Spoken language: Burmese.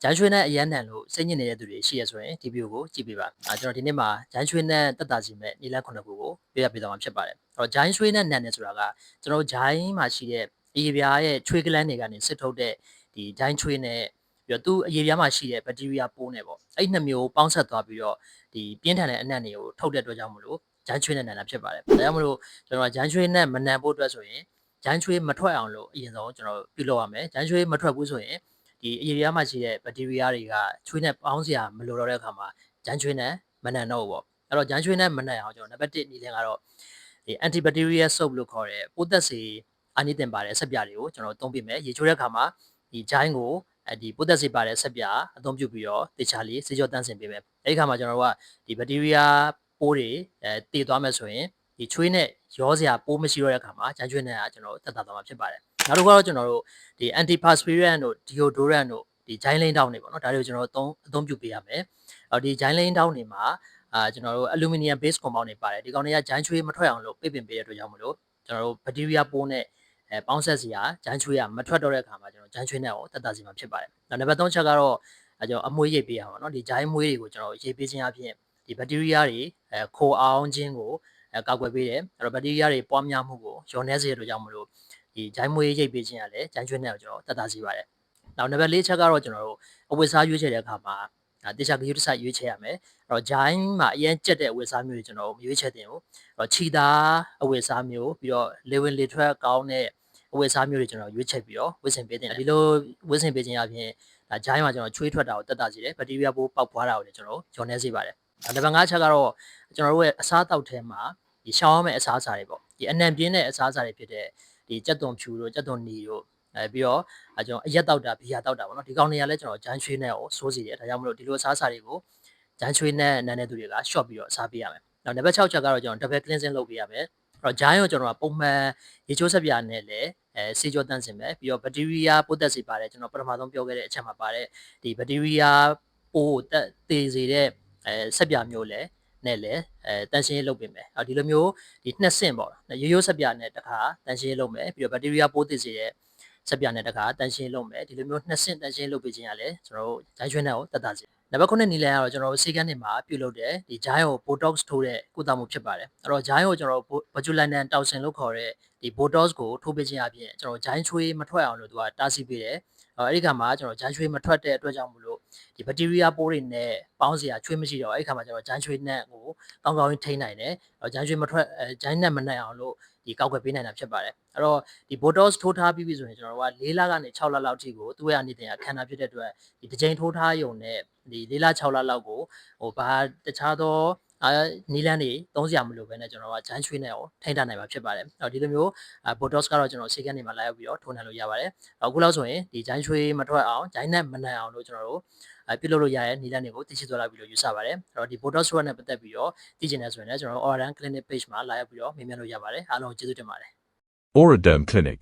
ဂျိုင်းချွေးနဲ့အရန်နံလို့စိတ်ညစ်နေတဲ့သူတွေရှိရဆိုရင်ဒီဗီဒီယိုကိုကြည့်ပေးပါကျွန်တော်ဒီနေ့မှာဂျိုင်းချွေးနဲ့တက်တာစီမဲ့နီလန်း9ခုကိုပြရပေးသွားမှာဖြစ်ပါတယ်အဲ့တော့ဂျိုင်းချွေးနဲ့နံနေဆိုတာကကျွန်တော်ဂျိုင်းမှာရှိတဲ့အရေပြားရဲ့ချွေးကလန်းတွေကနေစစ်ထုတ်တဲ့ဒီဂျိုင်းချွေးနဲ့ပြီးတော့သူ့အရေပြားမှာရှိတဲ့ဘက်တီးရီးယားပိုးနဲ့ပေါ့အဲ့နှစ်မျိုးပေါင်းဆက်သွားပြီးတော့ဒီပြင်းထန်တဲ့အနံ့တွေကိုထုတ်တဲ့အတွက်ကြောင့်မလို့ဂျိုင်းချွေးနဲ့နံတာဖြစ်ပါတယ်ဒါကြောင့်မလို့ကျွန်တော်ဂျိုင်းချွေးနဲ့မနံဖို့အတွက်ဆိုရင်ဂျိုင်းချွေးမထွက်အောင်လို့အရင်ဆုံးကျွန်တော်ပြုလုပ်ရမယ်ဂျိုင်းချွေးမထွက်ဘူးဆိုရင်ဒီအရေပြားမှာရှိတဲ့ဘက်တီးရီးယားတွေကချွေးနဲ့ပေါင်းစရာမလိုတော့တဲ့အခါမှာဂျိုင်းချွေးနဲ့မနံတော့ဘူးပေါ့အဲ့တော့ဂျိုင်းချွေးနဲ့မနံအောင်ကျွန်တော်နံပါတ်1နည်းလမ်းကတော့ဒီ antibacterial soap လို့ခေါ်တဲ့ပိုးသက်စေအာနိသင်ပါတဲ့ဆက်ပြာတွေကိုကျွန်တော်သုံးပြမယ်ရေချိုးတဲ့အခါမှာဒီဂျိုင်းကိုဒီပိုးသက်စေပါတဲ့ဆက်ပြာအသုံးပြုပြီးတော့တေချာလေးစေကြောတန်းဆင်ပေးမယ်အဲ့ဒီအခါမှာကျွန်တော်တို့ကဒီဘက်တီးရီးယားပိုးတွေတည်သွားမယ်ဆိုရင်ဒီချွေးနဲ့ရောစရာပိုးမရှိတော့တဲ့အခါမှာဂျိုင်းချွေးနဲ့ကကျွန်တော်တို့တက်တာသွားမှာဖြစ်ပါတယ်နောက်တစ်ခုကတော့ကျွန်တော်တို့ဒီ antiperspirant တို့ deodorant တို့ဒီဂျိုင်းလိန်တောင်းတွေပေါ့နော်ဒါတွေကိုကျွန်တော်တို့အသုံးပြုပေးရမယ်ဒီဂျိုင်းလိန်တောင်းတွေမှာကျွန်တော်တို့ aluminum base compound တွေပါတယ်ဒီကောင်တွေကဂျိုင်းချွေးမထွက်အောင်လို့ပိတ်ပင်ပေးတဲ့အတွက်ကြောင့်မလို့ကျွန်တော်တို့ဘက်တီးရီးယားပိုးနဲ့ပေါင်းဆက်စရာဂျိုင်းချွေးကမထွက်တော့တဲ့အခါမှာကျွန်တော်ဂျိုင်းချွေးနဲ့ကိုတက်တာစီမှာဖြစ်ပါတယ်နံပါတ်3ချက်ကတော့ကျွန်တော်အမွှေးရိပ်ပေးရပါတော့ဒီဂျိုင်းမွှေးတွေကိုကျွန်တော်ရိပ်ပေးခြင်းအပြင်ဒီဘက်တီးရီးယားတွေခိုအောင်ခြင်းကိုကောက်ွယ်ပေးတယ်အဲ့တော့ဘက်တီးရီးယားတွေပွားများမှုကိုလျော့နည်းစေတဲ့အတွက်ကြောင့်မလို့ဒီဂျိုင်းမွှေးရိပ်ပေးခြင်းကလည်းဂျိုင်းချွေးနဲ့ကိုကျွန်တော်တက်တာစီပါတယ်နောက်နံပါတ်4ချက်ကတော့ကျွန်တော်တို့အဝတ်စားရွေးချယ်တဲ့အခါမှာတေချာဂရုတစိုက်ရွေးချယ်ရမယ်အဲ့တော့ဂျိုင်းမှာအရင်ကျက်တဲ့အဝတ်စားမျိုးတွေကျွန်တော်မရွေးချယ်တင်ဘူးအဲ့တော့ခြီသားအဝတ်စားမျိုးပြီးတော့လေဝင်လေထွက်ကောင်းတဲ့အဝတ်စားမျိုးတွေကျွန်တော်ရွေးချယ်ပြီးတော့ဝတ်ဆင်ပေးတင်ဒီလိုဝတ်ဆင်ပေးခြင်းအပြင်ဒါဂျိုင်းမှာကျွန်တော်ချွေးထွက်တာကိုတက်တာစီတယ်ဘက်တီးရီးယားပိုးပေါက်ဖွားတာကိုလည်းကျွန်တော်ဂျော်နေစေပါတယ်နံပါတ်5ချက်ကတော့ကျွန်တော်တို့ရဲ့အစားအသောက်ထဲမှာဒီရှောင်းရမယ့်အစားအစာတွေပေါ့ဒီအနံပြင်းတဲ့အစားအစာတွေဖြစ်တဲ့ဒီကြက်သွန်ဖြူတို့ကြက်သွန်နီတို့ပြီးတော့ကျွန်တော်အရက်တောက်တာဘီယာတောက်တာပေါ့နော်ဒီကောင်တွေကလည်းကျွန်တော်ဂျိုင်းချွေးနဲ့ကိုစိုးစီတယ်ဒါကြောင့်မလို့ဒီလိုအစားအစာတွေကိုဂျိုင်းချွေးနဲ့နန်းတဲ့သူတွေက short ပြီးတော့စားပေးရမယ်နောက်နံပါတ်6ချက်ကတော့ကျွန်တော် double cleansing လုပ်ပေးရမယ်အဲ့တော့ဂျိုင်းကိုကျွန်တော်ပုံမှန်ရေချိုးဆက်ပြာနဲ့လည်းစေကြောတန်းစင်မယ်ပြီးတော့ဘက်တီးရီးယားပိုးသက်စေပါတယ်ကျွန်တော်ပထမဆုံးပြောခဲ့တဲ့အချက်မှာပါတယ်ဒီဘက်တီးရီးယားပိုးတက်သေးစေတဲ့ဆက်ပြာမျိုးလည်းနဲ့လည်းတန်ရှင်းရေးလုပ်ပေးမယ်ဒီလိုမျိုးဒီနှစ်ဆင့်ပေါ့ရိုးရိုးဆက်ပြာနဲ့တခါတန်ရှင်းရေးလုပ်မယ်ပြီးတော့ဘက်တီးရီးယားပိုးသေးစေတဲ့ဆက်ပြာနဲ့တခါတန်ရှင်းလုပ်မယ်ဒီလိုမျိုးနှစ်ဆင့်တန်ရှင်းလုပ်ပေးခြင်းရလဲကျွန်တော်တို့ဂျိုင်းချွေးနဲ့ကိုတက်တာစီနံပါတ်9နီလန်ကတော့ကျွန်တော်တို့စေကန်းတွေမှာပြုလုပ်တဲ့ဒီဂျိုင်းကို botox ထိုးတဲ့ကုသမှုဖြစ်ပါတယ်အဲ့တော့ဂျိုင်းကိုကျွန်တော်တို့ botulinum toxin လို့ခေါ်တဲ့ဒီ botox ကိုထိုးပေးခြင်းအပြင်ကျွန်တော်ဂျိုင်းချွေးမထွက်အောင်လို့သူကတားဆီးပေးတယ်အဲ့ဒီခါမှာကျွန်တော်ဂျိုင်းချွေးမထွက်တဲ့အတွက်ကြောင့်မလို့ဒီဘက်တီးရီးယားပိုးတွေနဲ့ပေါင်းစရာချွေးမရှိတော့အဲ့ဒီခါမှာကျွန်တော်ဂျိုင်းချွေးနဲ့ကိုကောင်းကောင်းထိန်းနိုင်တယ်ဂျိုင်းချွေးမထွက်ဂျိုင်းနဲ့မနိုင်အောင်လို့ဒီကောက်ွယ်ပေးနိုင်တာဖြစ်ပါတယ်အဲ့တော့ဒီ botox ထိုးထားပြီးပြီဆိုရင်ကျွန်တော်တို့က4လကနေ6လလောက်ထိကိုသူ့ရဲ့အနေနဲ့ခံတာဖြစ်တဲ့အတွက်ဒီတစ်ချိန်ထိုးထားရုံနဲ့ဒီ4လ6လလောက်ကိုဘာတခြားသောနီလန်းတွေသုံးစရာမလိုဘဲနဲ့ကျွန်တော်ကဂျိုင်းချွေးနဲ့ကိုထိန်းထားနိုင်မှာဖြစ်ပါတယ်အဲ့တော့ဒီလိုမျိုးbotox ကတော့ကျွန်တော်စေကန်းတွေမှာလာရောက်ပြီးတော့ထိုးနှံလို့ရပါတယ်အခုလောက်ဆိုရင်ဒီဂျိုင်းချွေးမထွက်အောင်ဂျိုင်းနဲ့မနံအောင်လို့ကျွန်တော်တို့ပြုလုပ်လို့ရတဲ့နီလန်းတွေကိုသိရှိသွားလိုက်ပြီးတော့ယူဆပါတယ်အဲ့တော့ဒီ botox ထွက်နဲ့ပတ်သက်ပြီးတော့သိချင်တယ်ဆိုရင်လည်းကျွန်တော်တို့ Oran Clinic page မှာလာရောက်ပြီးတော့မေးမြန်းလို့ရပါတယ်အားလုံးကျေးဇူးတင်ပါတယ် Oraderm Clinic